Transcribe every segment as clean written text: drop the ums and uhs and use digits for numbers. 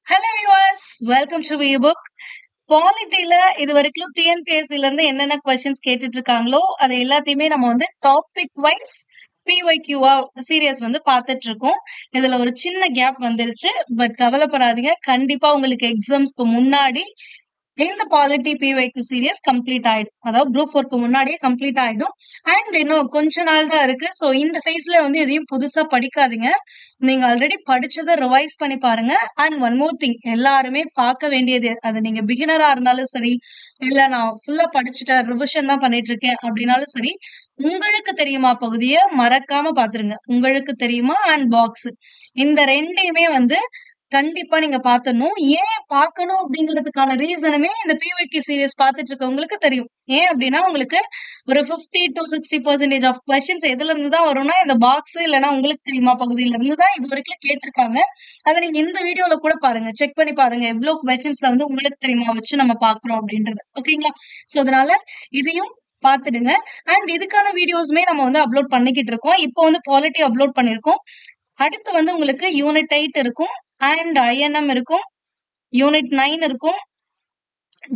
Hello viewers, welcome to V book. பாலிட்டில இது வரைக்கும் டிஎன்பிஎஸ்சில இருந்து என்னென்ன கொஸ்டின்ஸ் கேட்டுட்டு இருக்காங்களோ அது எல்லாத்தையுமே நம்ம வந்து டாபிக் வைஸ் பிஒய்க்யூவா சீரியஸ் வந்து பார்த்துட்டு இருக்கோம். இதுல ஒரு சின்ன கேப் வந்துருச்சு. பட் கவலைப்படாதீங்க, கண்டிப்பா உங்களுக்கு எக்ஸாம்ஸ்க்கு முன்னாடி இந்த பாலிட்டி பிஒய்க்யூ சீரியஸ் கம்ப்ளீட் ஆயிடும். அதாவது குரூப் 4க்கு முன்னாடியே கம்ப்ளீட் ஆயிடும். அண்ட் இன்னும் கொஞ்ச நாள் தான் இருக்கு. ஸோ இந்த ஃபேஸ்ல வந்து எதையும் புதுசா படிக்காதீங்க. நீங்க ஆல்ரெடி படிச்சதை ரிவைஸ் பண்ணி பாருங்க. அண்ட் ஒன் மோர் திங், எல்லாருமே பார்க்க வேண்டியது, அது நீங்க பிகினரா இருந்தாலும் சரி, இல்ல நான் ஃபுல்லா படிச்சுட்டேன் ரிவிஷன் தான் பண்ணிட்டு இருக்கேன் அப்படின்னாலும் சரி, உங்களுக்கு தெரியுமா பகுதியை மறக்காம பாத்துருங்க. உங்களுக்கு தெரியுமா அண்ட் பாக்ஸ், இந்த ரெண்டையுமே வந்து கண்டிப்பா நீங்க பாத்துடணும். ஏன் பார்க்கணும் அப்படிங்கிறதுக்கான ரீசனுமே இந்த பிஒய்க்யூ சீரியஸ் பார்த்துட்டு இருக்கவங்களுக்கு தெரியும். ஏன் அப்படின்னா உங்களுக்கு ஒரு 50 to 60% ஆஃப் கொஸ்டின்ஸ் எதுல இருந்து தான் வரும்னா இந்த பாக்ஸ் இல்லைன்னா உங்களுக்கு தெரியுமா பகுதியில இருந்து தான் இது வரைக்கும் கேட்டிருக்காங்க. அதை நீங்க இந்த வீடியோல கூட பாருங்க, செக் பண்ணி பாருங்க எவ்வளவு கொஸ்டின்ஸ்ல வந்து உங்களுக்கு தெரியுமா வச்சு நம்ம பாக்குறோம் அப்படின்றது. ஓகேங்களா? சோ அதனால இதையும் பாத்துடுங்க. அண்ட் இதுக்கான வீடியோஸ்மே நம்ம வந்து அப்லோட் பண்ணிக்கிட்டு இருக்கோம். இப்போ வந்து பாலிட்டி அப்லோட் பண்ணிருக்கோம். அடுத்து வந்து உங்களுக்கு யூனிட் 8 இருக்கும் அண்ட் ஐஎன்எம் இருக்கும், யூனிட் 9 இருக்கும்,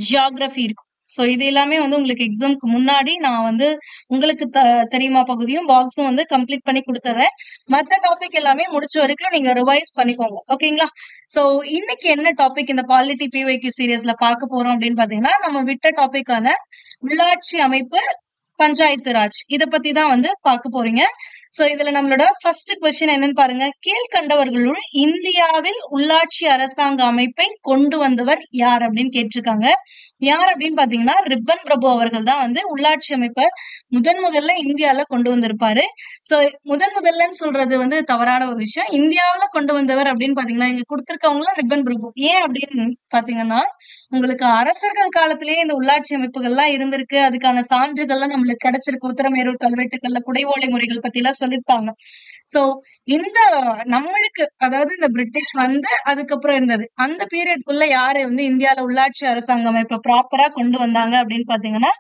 ஜியாகிரபி இருக்கும். சோ இது எல்லாமே வந்து உங்களுக்கு எக்ஸாம்க்கு முன்னாடி நான் வந்து உங்களுக்கு தெரியுமா பகுதியும் பாக்ஸும் வந்து கம்ப்ளீட் பண்ணி கொடுத்துறேன். மத்த டாபிக் எல்லாமே முடிச்ச வரைக்கும் நீங்க ரிவைஸ் பண்ணிக்கோங்க. ஓகேங்களா? சோ இன்னைக்கு என்ன டாபிக் இந்த பாலிட்டி பிஒய்க்யூ சீரியஸ்ல பார்க்க போறோம் அப்படின்னு பாத்தீங்கன்னா, நம்ம விட்ட டாபிக்கான உள்ளாட்சி அமைப்பு, பஞ்சாயத்து ராஜ், இத பத்தி தான் வந்து பார்க்க போறீங்க. சோ இதுல நம்மளோட ஃபர்ஸ்ட் கொஸ்டின் என்னன்னு பாருங்க. கீழ்கண்டவர்களுள் இந்தியாவில் உள்ளாட்சி அரசாங்க அமைப்பை கொண்டு வந்தவர் யார் அப்படின்னு கேட்டிருக்காங்க. யார் அப்படின்னு பாத்தீங்கன்னா ரிப்பன் பிரபு அவர்கள் தான் வந்து உள்ளாட்சி அமைப்பை முதல்ல இந்தியால கொண்டு வந்திருப்பாரு. சோ முதல்லன்னு சொல்றது வந்து தவறான ஒரு விஷயம். இந்தியாவில கொண்டு வந்தவர் அப்படின்னு பாத்தீங்கன்னா இங்க கொடுத்திருக்கவங்கள ரிப்பன் பிரபு. ஏன் அப்படின்னு பாத்தீங்கன்னா, உங்களுக்கு அரசர்கள் காலத்திலேயே இந்த உள்ளாட்சி அமைப்புகள்லாம் இருந்திருக்கு. அதுக்கான சான்றுகள்லாம் நம்மளுக்கு கிடைச்சிருக்கு. உத்தரமேரூர் கல்வெட்டுகள்ல குடைவோலை முறைகள் பத்தி எல்லாம் சொல்லிருப்பாங்க. சோ இந்த நம்மளுக்கு, அதாவது இந்த பிரிட்டிஷ் வந்து அதுக்கப்புறம் இருந்தது அந்த பீரியட்குள்ள யாரு வந்து இந்தியால உள்ளாட்சி அரசாங்க அமைப்பை ப்ராப்பரா கொண்டு வந்தாங்க அப்படின்னு பாத்தீங்கன்னா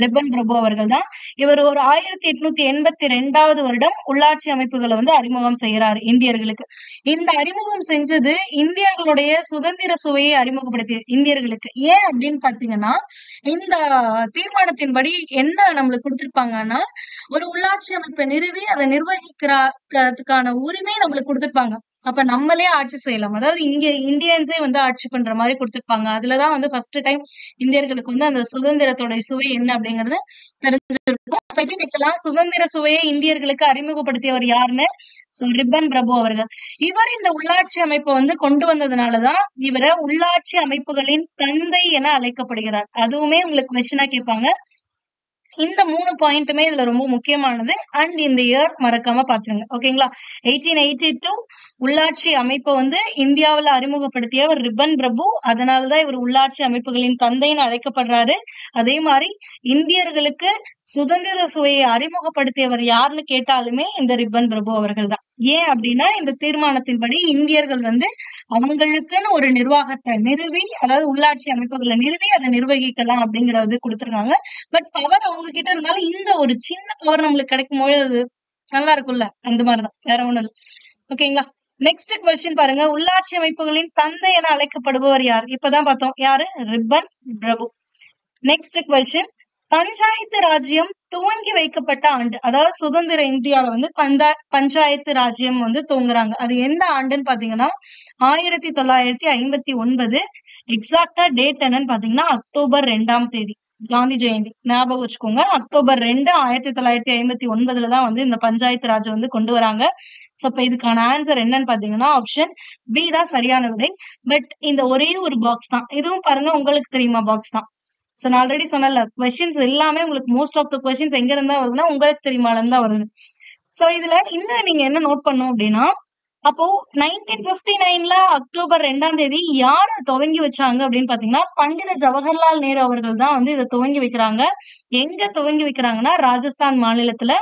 ரிப்பன் பிரபு அவர்கள் தான். இவர் ஒரு 1882 வருடம் உள்ளாட்சி அமைப்புகளை வந்து அறிமுகம் செய்யறாரு இந்தியர்களுக்கு. இந்த அறிமுகம் செஞ்சது இந்தியர்களுடைய சுதந்திர சுவையை அறிமுகப்படுத்திய இந்தியர்களுக்கு. ஏன் அப்படின்னு பாத்தீங்கன்னா, இந்த தீர்மானத்தின்படி என்ன நம்மளுக்கு கொடுத்திருப்பாங்கன்னா, ஒரு உள்ளாட்சி அமைப்பை நிறுவி அதை நிர்வகிக்கிறதுக்கான உரிமை நம்மளுக்கு கொடுத்திருப்பாங்க. அப்ப நம்மளே ஆட்சி செய்யலாம். அதாவது இங்க இந்தியன்ஸே வந்து ஆட்சி பண்ற மாதிரி கொடுத்திருப்பாங்க. அதுலதான் வந்து ஃபர்ஸ்ட் டைம் இந்தியர்களுக்கு வந்து அந்த சுதந்திரத்தோட சுவை என்ன அப்படிங்கறது தெரிஞ்சிருக்கும். எப்படி கேட்கலாம், சுதந்திர சுவையை இந்தியர்களுக்கு அறிமுகப்படுத்தியவர் யாருன்னு? ரிப்பன் பிரபு அவர்கள். இவர் இந்த உள்ளாட்சி அமைப்பை வந்து கொண்டு வந்ததுனாலதான் இவரை உள்ளாட்சி அமைப்புகளின் தந்தை என அழைக்கப்படுகிறார். அதுவுமே உங்களுக்கு கொஸ்டினா கேட்பாங்க. இந்த 3 பாயிண்ட்டுமே இதுல ரொம்ப முக்கியமானது. அண்ட் இந்த இயர் மறக்காம பாத்துருங்க. ஓகேங்களா? 1882 உள்ளாட்சி அமைப்பை வந்து இந்தியாவுல அறிமுகப்படுத்தியவர் ரிப்பன் பிரபு. அதனாலதான் இவர் உள்ளாட்சி அமைப்புகளின் தந்தைன்னு அழைக்கப்படுறாரு. அதே மாதிரி இந்தியர்களுக்கு சுதந்திர சுவையை அறிமுகப்படுத்தியவர் யாருன்னு கேட்டாலுமே இந்த ரிப்பன் பிரபு அவர்கள் தான். ஏன் அப்படின்னா, இந்த தீர்மானத்தின்படி இந்தியர்கள் வந்து அவங்களுக்குன்னு ஒரு நிர்வாகத்தை நிறுவி, அதாவது உள்ளாட்சி அமைப்புகளை நிறுவி அதை நிர்வகிக்கலாம் அப்படிங்கறது கொடுத்திருக்காங்க. பட் பவர் அவங்க கிட்ட இருந்தாலும் இந்த ஒரு சின்ன பவர் நம்மளுக்கு கிடைக்கும் பொழுது அது நல்லா இருக்கும்ல, அந்த மாதிரிதான், வேற ஒண்ணும் இல்ல. ஓகேங்களா? நெக்ஸ்ட் கொஸ்டின் பாருங்க. உள்ளாட்சி அமைப்புகளின் தந்தை என அழைக்கப்படுபவர் யார்? இப்பதான் பார்த்தோம், யாரு? ரிப்பன் பிரபு. நெக்ஸ்ட் கொஸ்டின், பஞ்சாயத்து ராஜ்யம் துவங்கி வைக்கப்பட்ட ஆண்டு, அதாவது சுதந்திர இந்தியால வந்து பஞ்சாயத்து ராஜ்யம் வந்து துவங்குறாங்க. அது எந்த ஆண்டுன்னு பாத்தீங்கன்னா 1959. எக்ஸாக்டா டேட் என்னன்னு பாத்தீங்கன்னா அக்டோபர் 2ஆம் தேதி, காந்தி ஜெயந்தி. ஞாபகம் வச்சுக்கோங்க, அக்டோபர் 2, 1959 தான் வந்து இந்த பஞ்சாயத்து ராஜ் வந்து கொண்டு வராங்க. சோ இப்ப இதுக்கான ஆன்சர் என்னன்னு பாத்தீங்கன்னா ஆப்ஷன் பி தான் சரியான விடை. பட் இந்த ஒரே ஒரு பாக்ஸ் தான், இதுவும் பாருங்க உங்களுக்கு தெரியுமா பாக்ஸ் தான். சோ நான் ஆல்ரெடி சொன்னல, கொஸ்டின்ஸ் எல்லாமே உங்களுக்கு மோஸ்ட் ஆஃப் த கொஸ்டின்ஸ் எங்க இருந்தா வருதுன்னா உங்களுக்கு தெரியுமால இருந்தா வருது. சோ இதுல இன்னும் நீங்க என்ன நோட் பண்ணும் அப்படின்னா, அப்போ 1959 அக்டோபர் 2ஆம் தேதி யாரு துவங்கி வச்சாங்க அப்படின்னு பாத்தீங்கன்னா, பண்டித ஜவஹர்லால் நேரு அவர்கள் தான் வந்து இதை துவங்கி வைக்கிறாங்க. எங்க துவங்கி வைக்கிறாங்கன்னா, ராஜஸ்தான் மாநிலத்துல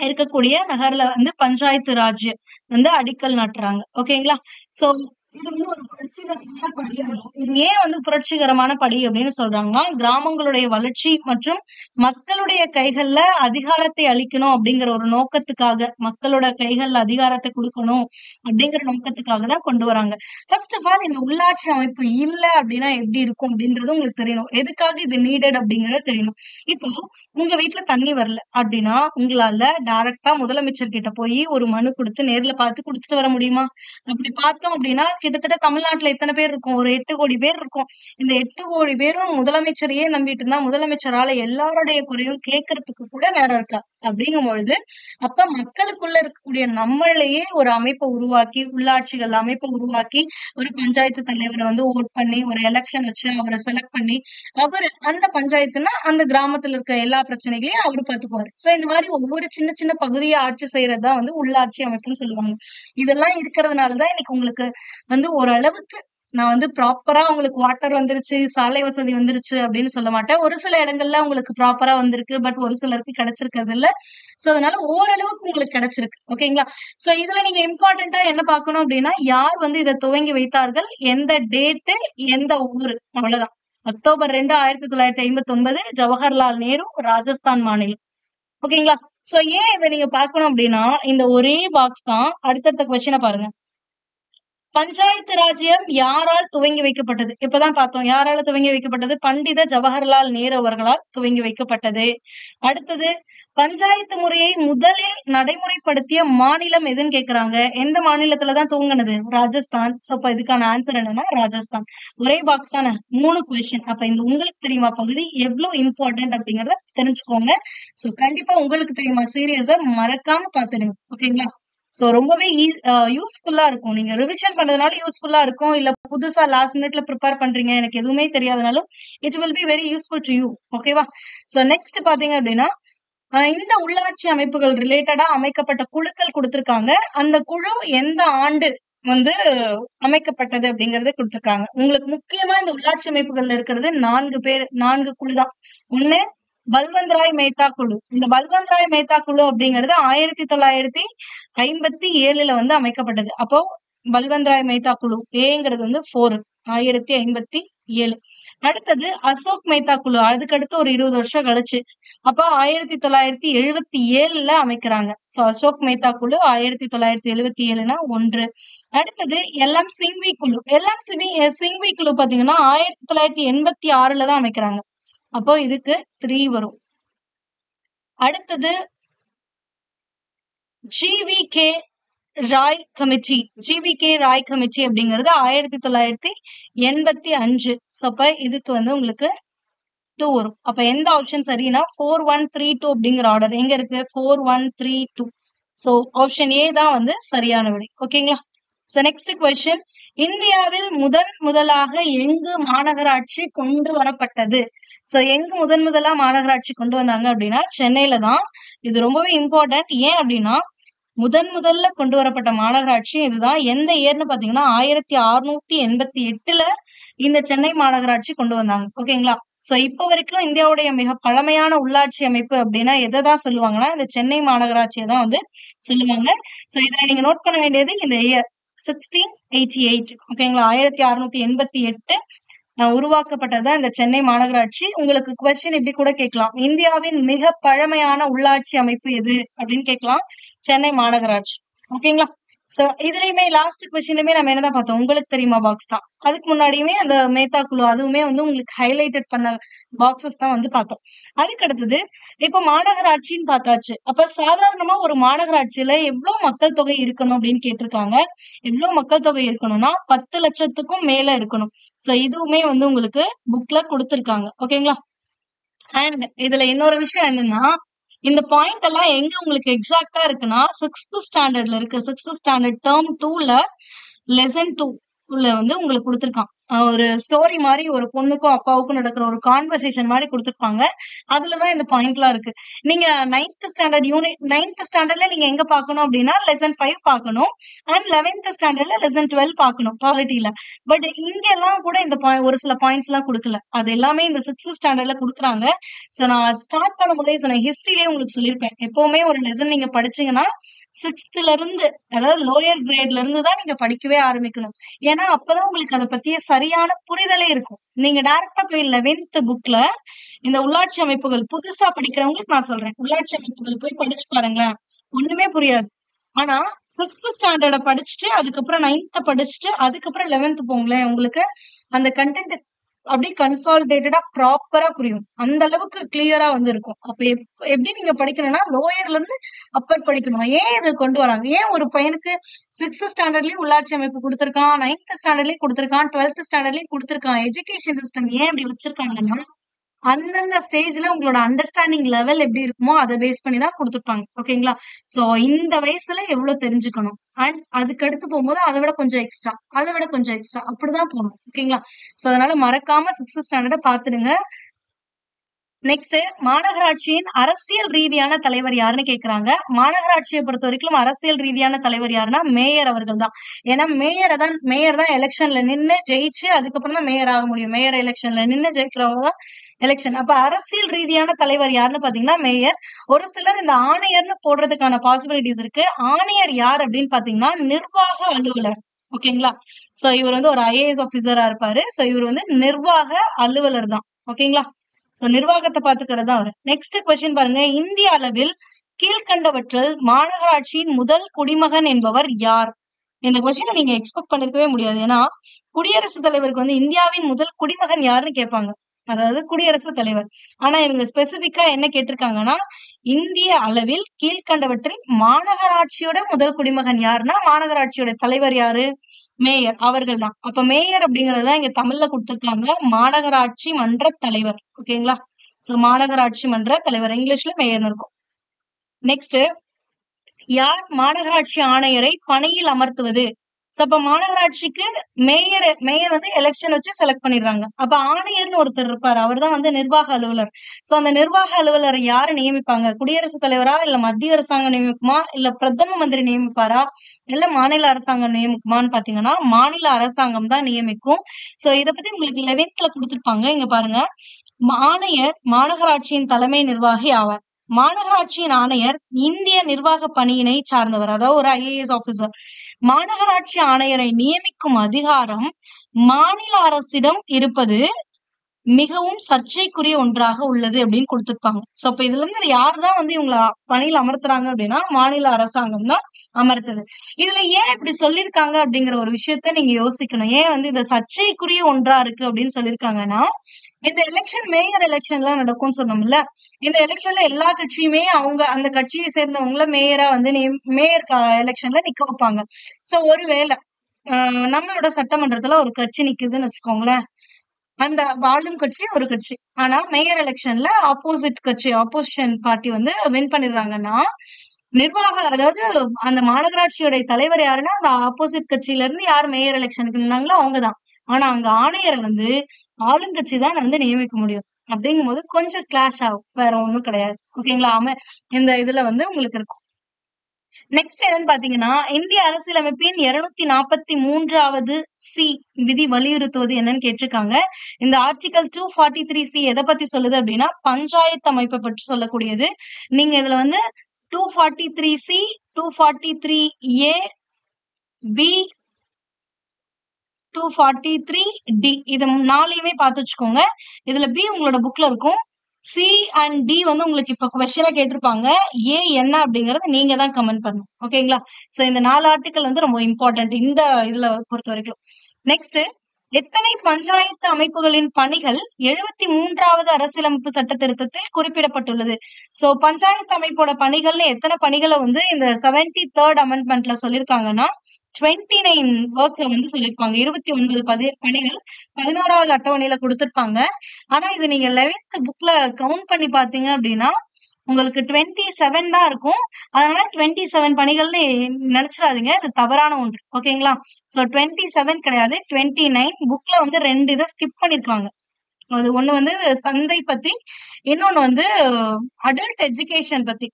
இருக்கக்கூடிய நகர்ல வந்து பஞ்சாயத்து ராஜ் வந்து அடிக்கல் நாட்டுறாங்க. ஓகேங்களா? சோ இது வந்து ஒரு புரட்சிகரமான படியா இருக்கும். இது ஏன் வந்து புரட்சிகரமான படி அப்படின்னு சொல்றாங்கன்னா, கிராமங்களுடைய வளர்ச்சி மற்றும் மக்களுடைய கைகள்ல அதிகாரத்தை அளிக்கணும் அப்படிங்கிற ஒரு நோக்கத்துக்காக, மக்களோட கைகள்ல அதிகாரத்தை குடுக்கணும் அப்படிங்கிற நோக்கத்துக்காக தான் கொண்டு வராங்க. ஃபர்ஸ்ட் ஆஃப் ஆல் இந்த உள்ளாட்சி அமைப்பு இல்ல அப்படின்னா எப்படி இருக்கும் அப்படின்றது உங்களுக்கு தெரியணும். எதுக்காக இது நீடட் அப்படிங்கிறது தெரியணும். இப்போ உங்க வீட்ல தண்ணி வரல அப்படின்னா, உங்களால டைரக்ட்டா முதலமைச்சர் கிட்ட போய் ஒரு மனு குடுத்து நேர்ல பார்த்து குடுத்துட்டு வர முடியுமா? அப்படி பார்த்தோம் அப்படின்னா, கிட்டத்தட்ட தமிழ்நாட்டுல எத்தன பேர் இருக்கோம்? ஒரு 8,00,00,000 பேர் இருக்கோம். இந்த 8,00,00,000 பேரும் முதலமைச்சரையே நம்பிட்டு இருந்தா, முதலமைச்சரால எல்லாருடைய குறையும் கேட்கறதுக்கு கூட நேரம் இருக்கா? அப்படிங்கும் பொழுது, அப்ப மக்களுக்குள்ள இருக்கக்கூடிய நம்மளையே ஒரு அமைப்ப உருவாக்கி, உள்ளாட்சிகள் அமைப்ப உருவாக்கி, ஒரு பஞ்சாயத்து தலைவர வந்து வோட் பண்ணி, ஒரு எலக்ஷன் வச்சு அவர செலக்ட் பண்ணி, அவரு அந்த பஞ்சாயத்துன்னா, அந்த கிராமத்துல இருக்க எல்லா பிரச்சனைகளையும் அவரு பார்த்துக்குவாரு. சோ இந்த மாரி ஒவ்வொரு சின்ன சின்ன பகுதிய ஆட்சி செய்றது தான் வந்து உள்ளாட்சி அமைப்புன்னு சொல்லுவாங்க. இதெல்லாம் இருக்கிறதுனால தான் இன்னைக்கு உங்களுக்கு வந்து ஓரளவுக்கு நான் வந்து ப்ராப்பரா உங்களுக்கு வாட்டர் வந்துருச்சு, சாலை வசதி வந்துருச்சு அப்படின்னு சொல்ல மாட்டேன். ஒரு சில இடங்கள்ல உங்களுக்கு ப்ராப்பரா வந்திருக்கு. பட் ஒரு சிலருக்கு கிடைச்சிருக்கிறது இல்ல. சோ அதனால ஓரளவுக்கு உங்களுக்கு கிடைச்சிருக்கு. ஓகேங்களா? சோ இதுல நீங்க இம்பார்ட்டன்ட்டா என்ன பார்க்கணும் அப்படின்னா, யார் வந்து இத துவங்கி வைத்தார்கள்? எந்த டேட்டு? எந்த ஊரு? அவ்வளவுதான். அக்டோபர் 2, 1959 ஜவஹர்லால் நேரு, ராஜஸ்தான் மாநிலம். ஓகேங்களா? சோ ஏன் இத நீங்க பார்க்கணும் அப்படின்னா, இந்த ஒரே பாக்ஸ் தான். அடுத்தடுத்த கொஸ்டின பாருங்க. பஞ்சாயத்து ராஜ்யம் யாரால் துவங்கி வைக்கப்பட்டது? இப்பதான் பார்த்தோம். யாரால துவங்கி வைக்கப்பட்டது? பண்டித ஜவஹர்லால் நேரு அவர்களால் துவங்கி வைக்கப்பட்டது. அடுத்தது, பஞ்சாயத்து முறையை முதலில் நடைமுறைப்படுத்திய மாநிலம் எதுன்னு கேக்குறாங்க. எந்த மாநிலத்துல தான் துவங்குனது? ராஜஸ்தான். சோ அப்ப இதுக்கான ஆன்சர் என்னன்னா ராஜஸ்தான். ஒரே பாக்ஸ் தானே? 3 கொஸ்டின். அப்ப இந்த உங்களுக்கு தெரியுமா பகுதி எவ்வளவு இம்பார்ட்டன்ட் அப்படிங்கறத தெரிஞ்சுக்கோங்க. சோ கண்டிப்பா உங்களுக்கு தெரியுமா சீரியஸா மறக்காம பாத்துடுங்க. ஓகேங்களா? சோ ரொம்பவே யூஸ்ஃபுல்லா இருக்கும். நீங்க ரிவிஷன் பண்றதுனால யூஸ்ஃபுல்லா இருக்கும். இல்ல புதுசா லாஸ்ட் மினிட்ல ப்ரிப்பேர் பண்றீங்க. எனக்கு எதுவுமே தெரியாதனாலும் it will be very useful to you. ஓகேவா? சோ நெக்ஸ்ட் பாத்தீங்க அப்படின்னா, இந்த உள்ளாட்சி அமைப்புகள் ரிலேட்டடா அமைக்கப்பட்ட குழுக்கள் குடுத்திருக்காங்க. அந்த குழு எந்த ஆண்டு வந்து அமைக்கப்பட்டது அப்படிங்கறத குடுத்திருக்காங்க. உங்களுக்கு முக்கியமா இந்த உள்ளாட்சி அமைப்புகள்ல இருக்கிறது 4 பேரு, 4 குழு தான். ஒண்ணு பல்வந்த் ராய் மேத்தா குழு. இந்த பல்வந்த் ராய் மேத்தா குழு அப்படிங்கிறது 1957ல வந்து அமைக்கப்பட்டது. அப்போ பல்வந்த் ராய் மேத்தா குழு ஏங்கிறது வந்து 4 1057. அடுத்தது அசோக் மேத்தா குழு. அதுக்கடுத்து ஒரு 20 வருஷம் கழிச்சு. அப்ப 1977ல அமைக்கிறாங்க. சோ அசோக் மேத்தா குழு 1977னா 1. அடுத்தது எல்.எம். சிங்வி குழு. எல்.எம். சிங்வி குழு பாத்தீங்கன்னா 1986ல தான் அமைக்கிறாங்க. அப்போ இதுக்கு 3 வரும். அடுத்தது ஜி.வி.கே. ராய் கமிட்டி. ஜி.வி.கே. ராய் கமிட்டி அப்படிங்கிறது 1985. சோ அப்ப இதுக்கு வந்து உங்களுக்கு 2 வரும். அப்ப எந்த ஆப்ஷன் சரின்னா 4132 அப்படிங்கிற ஆர்டர் எங்க இருக்கு? 4132. சோ ஆப்ஷன் ஏ தான் வந்து சரியான விடை. ஓகேங்களா? So next question. இந்தியாவில் முதலாக எங்கு மாநகராட்சி கொண்டு வரப்பட்டது? சோ எங்கு முதலா மாநகராட்சி கொண்டு வந்தாங்க அப்படின்னா சென்னையில தான். இது ரொம்பவே இம்பார்ட்டன்ட். ஏன் அப்படின்னா முதல்ல கொண்டு வரப்பட்ட மாநகராட்சி இதுதான். எந்த இயர்னு பாத்தீங்கன்னா 1688ல இந்த சென்னை மாநகராட்சி கொண்டு வந்தாங்க. ஓகேங்களா? சோ இப்ப வரைக்கும் இந்தியாவுடைய மிக பழமையான உள்ளாட்சி அமைப்பு அப்படின்னா எதைதான் சொல்லுவாங்கன்னா இந்த சென்னை மாநகராட்சியை தான் வந்து சொல்லுவாங்க. சோ இதுல நீங்க நோட் பண்ண வேண்டியது இந்த இயர் 1688. ஓகேங்களா? 1688 உருவாக்கப்பட்டதுதான் இந்த சென்னை மாநகராட்சி. உங்களுக்கு கொஸ்டின் இப்படி கூட கேட்கலாம். இந்தியாவின் மிக பழமையான உள்ளாட்சி அமைப்பு எது அப்படின்னு கேட்கலாம். சென்னை மாநகராட்சி. ஓகேங்களா? சோ இதுலயுமே லாஸ்ட் கொஸ்டின்லயுமே நம்ம என்னதான் பார்த்தோம்? உங்களுக்கு தெரியுமா பாக்ஸ் தான். அதுக்கு முன்னாடியுமே அந்த மேத்தா குழு அதுவுமே வந்து உங்களுக்கு ஹைலைட்டட் பண்ண பாக்ஸஸ் தான் வந்து பார்த்தோம். அதுக்கு அடுத்தது இப்ப மாநகராட்சின்னு பார்த்தாச்சு. அப்ப சாதாரணமா ஒரு மாநகராட்சியில எவ்வளவு மக்கள் தொகை இருக்கணும் அப்படின்னு கேட்டிருக்காங்க. எவ்வளவு மக்கள் தொகை இருக்கணும்னா 10 லட்சத்துக்கும் மேல இருக்கணும். சோ இதுவுமே வந்து உங்களுக்கு புக்ல கொடுத்திருக்காங்க. ஓகேங்களா? அண்ட் இதுல இன்னொரு விஷயம் என்னன்னா இந்த பாயிண்ட் எல்லாம் எங்க உங்களுக்கு எக்ஸாக்டா இருக்குன்னா 6th ஸ்டாண்டர்ட்ல இருக்கு. 6th ஸ்டாண்டர்ட் டேர்ம் 2ல லெசன் 2ல வந்து உங்களுக்கு கொடுத்திருக்கான். ஒரு ஸ்டோரி மாதிரி ஒரு பொண்ணுக்கும் அப்பாவுக்கும் நடக்கிற ஒரு கான்வர்சேஷன் மாதிரி கொடுத்துருப்பாங்க. அதுலதான் இந்த பாயிண்ட்லாம் இருக்கு. நீங்க நைன்த் ஸ்டாண்டர்ட்ல நீங்க எங்க பார்க்கணும் அப்படின்னா லெசன் 5 பார்க்கணும். அண்ட் 11th ஸ்டாண்டர்ட்ல லெசன் 12 பார்க்கணும் பாலிட்டில. பட் இங்க எல்லாம் கூட இந்த ஒரு சில பாயிண்ட்ஸ் எல்லாம் கொடுக்கல. அது எல்லாமே இந்த 6th ஸ்டாண்டர்ட்ல கொடுக்குறாங்க. சோ நான் ஸ்டார்ட் பண்ணும்போதே சொன்னேன், ஹிஸ்டரியிலே உங்களுக்கு சொல்லியிருப்பேன். எப்பவுமே ஒரு லெசன் நீங்க படிச்சீங்கன்னா 6th இருந்து, அதாவது லோயர் கிரேட்ல இருந்து தான் நீங்க படிக்கவே ஆரம்பிக்கணும். ஏன்னா அப்பதான் உங்களுக்கு அதை பத்திய சரியான புரிதலே இருக்கும். நீங்க டைரக்டா போய் 11th புக்ல இந்த உள்ளாட்சி அமைப்புகள் புதுசா படிக்கிறவங்களுக்கு நான் சொல்றேன், உள்ளாட்சி அமைப்புகள் போய் படிச்சு பாருங்களேன், ஒண்ணுமே புரியாது. ஆனா 6th ஸ்டாண்டர்ட படிச்சுட்டு அதுக்கப்புறம் 9th படிச்சுட்டு அதுக்கப்புறம் 11th போங்களேன், உங்களுக்கு அந்த கண்டென்ட் அப்படியே கன்சாலிடேட்டடா ப்ராப்பரா புரியும். அந்த அளவுக்கு கிளியரா வந்து இருக்கும். அப்ப எப்படி நீங்க படிக்கணும்னா லோயர்ல இருந்து அப்பர் படிக்கணும். ஏன் இதை கொண்டு வராங்க? ஏன் ஒரு பையனுக்கு 6th ஸ்டாண்டர்ட்லயும் உள்ளாட்சி அமைப்பு கொடுத்திருக்கான், 9th ஸ்டாண்டர்ட்லயும் கொடுத்திருக்கான், 12th ஸ்டாண்டர்ட்லயும் கொடுத்திருக்கான்? எஜுகேஷன் சிஸ்டம் ஏன் இப்படி வச்சிருக்காங்கன்னா அந்தந்த ஸ்டேஜ்ல உங்களோட அண்டர்ஸ்டாண்டிங் லெவல் எப்படி இருக்குமோ அதை பேஸ் பண்ணி தான் கொடுத்துருப்பாங்க. ஓகேங்களா? சோ இந்த வயசுல எவ்வளவு தெரிஞ்சுக்கணும், அண்ட் அதுக்கு அடுத்து போகும்போது அதை விட கொஞ்சம் எக்ஸ்ட்ரா, அதை விட கொஞ்சம் எக்ஸ்ட்ரா, அப்படிதான் போகணும். ஓகேங்களா? சோ அதனால மறக்காம 6th ஸ்டாண்டர்ட பாத்துடுங்க. நெக்ஸ்ட், மாநகராட்சியின் அரசியல் ரீதியான தலைவர் யாருன்னு கேக்குறாங்க. மாநகராட்சியை பொறுத்த வரைக்கும் அரசியல் ரீதியான தலைவர் யாருன்னா மேயர் அவர்கள் தான். ஏன்னா மேயர் தான் எலெக்ஷன்ல நின்னு ஜெயிச்சு அதுக்கப்புறம் தான் மேயர் ஆக முடியும். மேயர் எலெக்ஷன்ல நின்னு ஜெயிக்கிறவங்க தான் எலெக்ஷன். அப்ப அரசியல் ரீதியான தலைவர் யாருன்னு பாத்தீங்கன்னா மேயர். ஒரு சிலர் இந்த ஆணையர்னு போடுறதுக்கான பாசிபிலிட்டிஸ் இருக்கு. ஆணையர் யார் அப்படின்னு பாத்தீங்கன்னா நிர்வாக அலுவலர். ஓகேங்களா? சோ இவர் வந்து ஒரு ஐஏஎஸ் ஆபீசரா இருப்பாரு. சோ இவர் வந்து நிர்வாக அலுவலர் தான். ஓகேங்களா? சோ நிர்வாகத்தை பாத்துக்கிறது அவரு. நெக்ஸ்ட் கொஸ்டின் பாருங்க, இந்திய அளவில் கீழ்கண்டவற்றில் மாநகராட்சியின் முதல் குடிமகன் என்பவர் யார்? இந்த கொஸ்டினை நீங்க எக்ஸ்பெக்ட் பண்ணிருக்கவே முடியாது. ஏன்னா குடியரசுத் தலைவருக்கு வந்து இந்தியாவின் முதல் குடிமகன் யாருன்னு கேட்பாங்க, அதாவது குடியரசுத் தலைவர். ஆனா இவங்க ஸ்பெசிபிக்கா என்ன கேட்டிருக்காங்கன்னா இந்திய அளவில் கீழ்கண்டவற்றில் மாநகராட்சியோட முதல் குடிமகன் யாருன்னா மாநகராட்சியோட தலைவர் யாரு? மேயர் அவர்கள் தான். அப்ப மேயர் அப்படிங்கறத இங்க தமிழ்ல கொடுத்திருக்காங்க மாநகராட்சி மன்ற தலைவர். ஓகேங்களா? சோ மாநகராட்சி மன்ற தலைவர், இங்கிலீஷ்ல மேயர்னு இருக்கும். நெக்ஸ்ட், யார் மாநகராட்சி ஆணையரை பணியில் அமர்த்துவது? சோ அப்ப மாநகராட்சிக்கு மேயர் வந்து எலெக்ஷன் வச்சு செலக்ட் பண்ணிடுறாங்க. அப்ப ஆணையர்னு ஒருத்தர் இருப்பாரு, அவர் தான் வந்து நிர்வாக அலுவலர். சோ அந்த நிர்வாக அலுவலர் யாரு நியமிப்பாங்க? குடியரசுத் தலைவரா, இல்ல மத்திய அரசாங்கம் நியமிக்குமா, இல்ல பிரதம மந்திரி நியமிப்பாரா, இல்ல மாநில அரசாங்கம் நியமிக்குமான்னு பாத்தீங்கன்னா மாநில அரசாங்கம் தான் நியமிக்கும். சோ இத பத்தி உங்களுக்கு 11th கொடுத்திருப்பாங்க. இங்க பாருங்க, ஆணையர் மாநகராட்சியின் தலைமை நிர்வாகி ஆவார். மாநகராட்சியின் ஆணையர் இந்திய நிர்வாக பணியினை சார்ந்தவர், அதாவது ஒரு ஐஏஎஸ் ஆபீசர். மாநகராட்சி ஆணையரை நியமிக்கும் அதிகாரம் மாநில அரசிடம் இருப்பது மிகவும் சர்ச்சைக்குரிய ஒன்றாக உள்ளது அப்படின்னு கொடுத்திருப்பாங்க. சோ அப்ப இதுல இருந்து யாருதான் வந்து இவங்களை பணியில் அமர்த்துறாங்க அப்படின்னா மாநில அரசாங்கம் தான் அமர்த்துது. இதுல ஏன் இப்படி சொல்லியிருக்காங்க அப்படிங்கிற ஒரு விஷயத்த நீங்க யோசிக்கணும். ஏன் வந்து இத சர்ச்சைக்குரிய ஒன்றா இருக்கு அப்படின்னு சொல்லியிருக்காங்கன்னா, இந்த எலெக்ஷன் மேயர் எலெக்ஷன் எல்லாம் நடக்கும்னு சொன்னோம்ல, இந்த எலெக்ஷன்ல எல்லா கட்சியுமே அவங்க அந்த கட்சியை சேர்ந்தவங்கள மேயரா வந்து மேயர் எலெக்ஷன்ல நிக்க வைப்பாங்க. சோ ஒருவேளை நம்மளோட சட்டமன்றத்துல ஒரு கட்சி நிக்குதுன்னு வச்சுக்கோங்களேன், அந்த ஆளும் கட்சி ஒரு கட்சி, ஆனா மேயர் எலெக்ஷன்ல ஆப்போசிஷன் பார்ட்டி வந்து வின் பண்ணிடுறாங்கன்னா அதாவது அந்த மாநகராட்சியோட தலைவர் யாருன்னா அந்த ஆப்போசிட் கட்சியில இருந்து யார் மேயர் எலெக்ஷனுக்கு நின்னாங்களோ அவங்கதான். ஆனா அங்க ஆணையரை வந்து ஆளுங்கட்சி தான் வந்து நியமிக்க முடியும். அப்படிங்கும் போது கொஞ்சம் கிளாஷ் ஆகும், வேற ஒண்ணும் கிடையாது. ஓகேங்களா? இந்த இதுல வந்து உங்களுக்கு இருக்கும். நெக்ஸ்ட் என்னன்னு பாத்தீங்கன்னா, இந்திய அரசியலமைப்பின் 243வது சி விதி வலியுறுத்துவது என்னன்னு கேட்டிருக்காங்க. இந்த ஆர்டிகல் 243C எதை பத்தி சொல்லுது அப்படின்னா பஞ்சாயத்து அமைப்பை பற்றி சொல்லக்கூடியது. நீங்க இதுல வந்து 243C, 243A, B, 243D இது 4ஐயுமே பார்த்து வச்சுக்கோங்க. இதுல B உங்களோட புக்ல இருக்கும். சி அண்ட் டி வந்து உங்களுக்கு இப்ப கொஸ்டினா கேட்டிருப்பாங்க. ஏ என்ன அப்படிங்கறது நீங்க தான் கமெண்ட் பண்ணணும். ஓகேங்களா? சோ இந்த 4 ஆர்டிகல் வந்து ரொம்ப இம்பார்ட்டன்ட் இந்த இதுல பொறுத்த வரைக்கும். நெக்ஸ்ட், எத்தனை பஞ்சாயத்து அமைப்புகளின் பணிகள் 73வது அரசியலமைப்பு சட்ட திருத்தத்தில் குறிப்பிடப்பட்டுள்ளது? சோ பஞ்சாயத்து அமைப்போட பணிகள்னு எத்தனை பணிகளை வந்து இந்த 73rd அமெண்ட்மெண்ட்ல சொல்லிருக்காங்கன்னா 29 ஒர்க்ல வந்து சொல்லிருப்பாங்க. 29 பணிகள் 11வது அட்டவணையில கொடுத்திருப்பாங்க. ஆனா இது நீங்க 11th புக்ல கவுண்ட் பண்ணி பாத்தீங்க அப்படின்னா உங்களுக்கு 27 தான் இருக்கும். அதனால 27 பணிகள்னு நினைச்சிடாதீங்க. அது தவறான ஒன்று. ஓகேங்களா? சோ 27 கிடையாது. 29 புக்ல வந்து 2 இத ஸ்கிப் பண்ணிருக்காங்க. அது ஒண்ணு வந்து சந்தை பத்தி, இன்னொன்னு வந்து அடல்ட் எஜுகேஷன் பத்தி.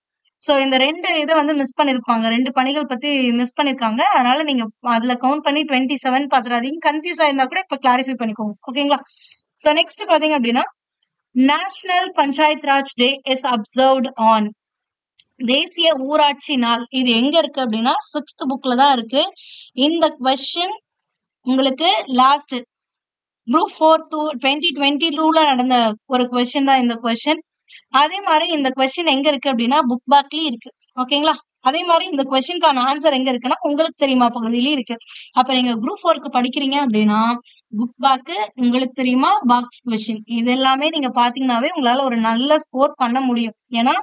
சோ இந்த 2 இத வந்து மிஸ் பண்ணிருப்பாங்க. 2 பணிகள் பத்தி மிஸ் பண்ணிருக்காங்க. அதனால நீங்க அதுல கவுண்ட் பண்ணி 27 பாத்துறாதீங்க. கன்ஃபியூஸ் ஆயிருந்தா கூட இப்ப கிளாரிஃபை பண்ணிக்கோங்க. ஓகேங்களா? சோ நெக்ஸ்ட் பாத்தீங்க அப்படின்னா, national panchayat Raj day is observed on. தேசிய ஊராட்சி நாள் இது எங்க இருக்கு அப்படின்னா 6th புக்ல தான் இருக்கு. இந்த கொஸ்டின் உங்களுக்கு லாஸ்ட் குரூப் 4 2022ல நடந்த ஒரு கொஸ்டின் தான் இந்த கொஸ்டின். அதே மாதிரி இந்த கொஸ்டின் எங்க இருக்கு அப்படின்னா புக் பேக்லயும் இருக்கு. ஓகேங்களா? அதே மாதிரி இந்த கொஸ்டினுக்கான ஆன்சர் எங்க இருக்குன்னா உங்களுக்கு தெரியுமா பகுதியிலயும் இருக்கு. அப்ப நீங்க குரூப் 4க்கு படிக்கிறீங்க அப்படின்னா புக் பேக், உங்களுக்கு தெரியுமா பாக்ஸ் கொஸ்டின், இது எல்லாமே நீங்க பாத்தீங்கன்னாவே உங்களால ஒரு நல்ல ஸ்கோர் பண்ண முடியும். ஏன்னா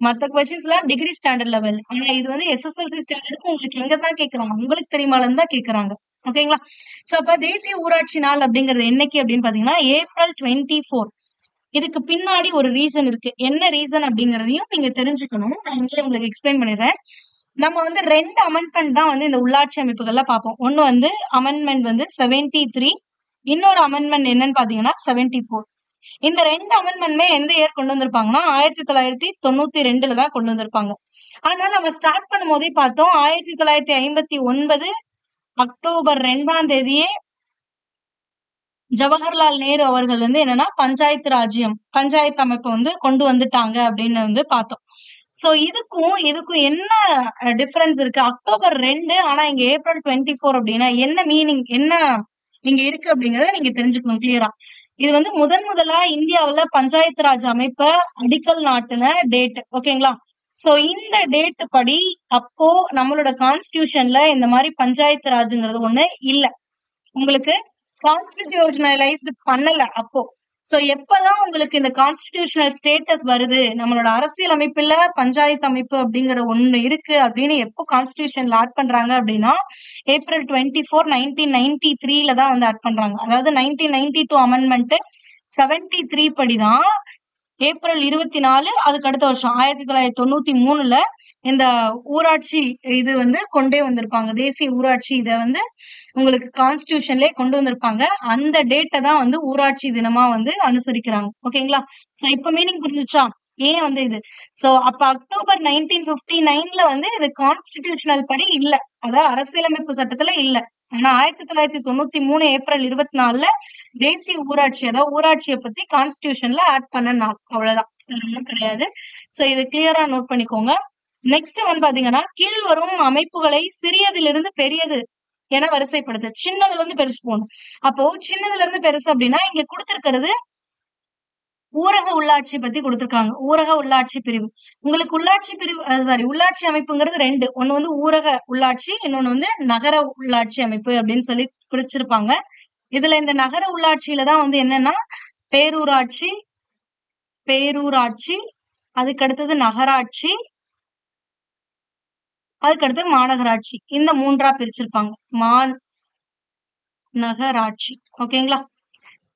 மத்த கொஸ்டின்ஸ் எல்லாம் டிகிரி ஸ்டாண்டர்ட் லெவல், ஆனா இது வந்து எஸ்எஸ்எல்சி ஸ்டாண்டர்டுக்கு உங்களுக்கு எங்க தான் கேக்குறாங்க, உங்களுக்கு தெரியுமாலன்னு தான் கேக்குறாங்க. ஓகேங்களா? சோ அப்ப தேசிய ஊராட்சி நாள் அப்படிங்கிறது என்னைக்கு அப்படின்னு பாத்தீங்கன்னா ஏப்ரல் 24. இதுக்கு பின்னாடி ஒரு ரீசன் இருக்கு. என்ன ரீசன் அப்படிங்கறதையும் நீங்க தெரிஞ்சுக்கணும். நான் இங்கே உங்களுக்கு எக்ஸ்பிளைன் பண்ணிடுறேன். நம்ம வந்து 2 அமெண்ட்மெண்ட் தான் வந்து இந்த உள்ளாட்சி அமைப்புகள்ல பார்ப்போம். ஒண்ணு வந்து அமெண்ட்மெண்ட் வந்து 73, இன்னொரு அமெண்ட்மெண்ட் என்னன்னு பாத்தீங்கன்னா 74. இந்த 2 அமெண்ட்மெண்ட்மே எந்த இயர் கொண்டு வந்திருப்பாங்கன்னா 1992ல தான் கொண்டு வந்திருப்பாங்க. ஆனா நம்ம ஸ்டார்ட் பண்ணும் போதே பார்த்தோம் 1959 அக்டோபர் 2ஆம் தேதியே ஜவஹர்லால் நேரு அவர்கள் வந்து என்னன்னா பஞ்சாயத்து ராஜ்யம், பஞ்சாயத்து அமைப்பை வந்து கொண்டு வந்துட்டாங்க அப்படின்னு வந்து பார்த்தோம். சோ இதுக்கும் என்ன டிஃபரன்ஸ் இருக்கு? அக்டோபர் 2 ஆனா இங்க ஏப்ரல் 24 அப்படின்னா என்ன மீனிங், என்ன இங்க இருக்கு அப்படிங்கறத நீங்க தெரிஞ்சுக்கணும் கிளியரா. இது வந்து முதலா இந்தியாவுல பஞ்சாயத்து ராஜ் அமைப்பை அடிக்கல் நாட்டுன டேட். ஓகேங்களா? சோ இந்த டேட் படி அப்போ நம்மளோட கான்ஸ்டிடியூஷன்ல இந்த மாதிரி பஞ்சாயத்து ராஜ்ங்கிறது ஒண்ணு இல்ல. உங்களுக்கு கான்ஸ்டிடியூஷனலைஸ்ட் பண்ணல அப்போ. சோ எப்பதான் உங்களுக்கு இந்த கான்ஸ்டிடியூஷனல் ஸ்டேட்டஸ் வருது, நம்மளோட அரசியல் அமைப்புல பஞ்சாயத்து அமைப்பு அப்படிங்கிற ஒண்ணு இருக்கு அப்படின்னு எப்போ கான்ஸ்டிடியூஷன்ல ஆட் பண்றாங்க அப்படின்னா ஏப்ரல் 24, 1993ல தான் வந்து ஆட் பண்றாங்க. அதாவது 1992 அமெண்ட்மெண்ட் 73 படிதான் ஏப்ரல் 24 அதுக்கு அடுத்த வருஷம் 1993ல இந்த ஊராட்சி இது வந்து கொண்டே வந்திருப்பாங்க. தேசிய ஊராட்சி இதை வந்து உங்களுக்கு கான்ஸ்டிடியூஷன்லயே கொண்டு வந்திருப்பாங்க. அந்த டேட்டை தான் வந்து ஊராட்சி தினமா வந்து அனுசரிக்கிறாங்க. ஓகேங்களா? சோ இப்ப மீனிங் புரிஞ்சுச்சா ஏன் வந்து இது? சோ அப்ப அக்டோபர் 1959ல வந்து இது கான்ஸ்டிடியூஷனல் படி இல்ல, அதாவது அரசியலமைப்பு சட்டத்துல இல்ல. ஆனா 1993 ஏப்ரல் 24ல தேசிய ஊராட்சி, அதாவது ஊராட்சியை பத்தி கான்ஸ்டிடியூஷன்ல ஆட் பண்ண நாள். அவ்வளவுதான், ஒண்ணும் கிடையாது. சோ இது கிளியரா நோட் பண்ணிக்கோங்க. நெக்ஸ்ட் வந்து பாத்தீங்கன்னா கீழ் வரும் அமைப்புகளை சிறியதிலிருந்து பெரியது என வரிசைப்படுத்து. சின்னதுல இருந்து பெருசு போகணும். அப்போ சின்னதுல இருந்து பெருசு அப்படின்னா இங்க கொடுத்திருக்கிறது ஊரக உள்ளாட்சி பத்தி கொடுத்திருக்காங்க. ஊரக உள்ளாட்சி பிரிவு. உங்களுக்கு உள்ளாட்சி பிரிவு உள்ளாட்சி அமைப்புங்கிறது 2. ஒண்ணு வந்து ஊரக உள்ளாட்சி, இன்னொன்னு வந்து நகர உள்ளாட்சி அமைப்பு அப்படின்னு சொல்லி பிரிச்சிருப்பாங்க. இதுல இந்த நகர உள்ளாட்சியில தான் வந்து என்னன்னா பேரூராட்சி, அதுக்கு அடுத்தது நகராட்சி, அதுக்கு அடுத்து மாநகராட்சி. இந்த 3ஆ பிரிச்சிருப்பாங்க. நகராட்சி. ஓகேங்களா?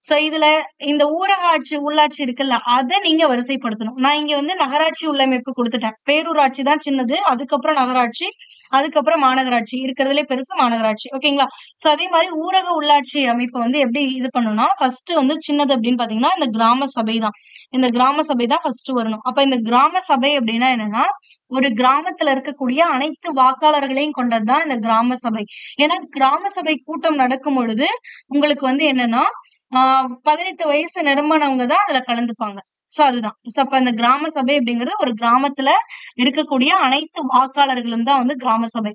சோ இதுல இந்த ஊரகாட்சி உள்ளாட்சி இருக்குல்ல, அதை நீங்க வரிசைப்படுத்தணும். நான் இங்க வந்து நகராட்சி உள்ளமைப்பு கொடுத்துட்டேன். பேரூராட்சி தான் சின்னது, அதுக்கப்புறம் நகராட்சி, அதுக்கப்புறம் மாநகராட்சி. இருக்கிறதுலே பெருசு மாநகராட்சி. ஓகேங்களா? சோ அதே மாதிரி ஊரக உள்ளாட்சி அமைப்பை வந்து எப்படி இது பண்ணணும்னா ஃபர்ஸ்ட் வந்து சின்னது அப்படின்னு பாத்தீங்கன்னா இந்த கிராம சபை தான். இந்த கிராம சபை தான் ஃபர்ஸ்ட் வரணும். அப்ப இந்த கிராம சபை அப்படின்னா என்னன்னா ஒரு கிராமத்துல இருக்கக்கூடிய அனைத்து வாக்காளர்களையும் கொண்டதுதான் இந்த கிராம சபை. ஏன்னா கிராம சபை கூட்டம் நடக்கும் பொழுது உங்களுக்கு வந்து என்னன்னா 18 வயசு நிரம்பினவங்க தான் அதுல கலந்துப்பாங்க. சோ அதுதான். சோ அப்ப அந்த கிராம சபை அப்படிங்கிறது ஒரு கிராமத்துல இருக்கக்கூடிய அனைத்து வாக்காளர்களும் தான் வந்து கிராம சபை.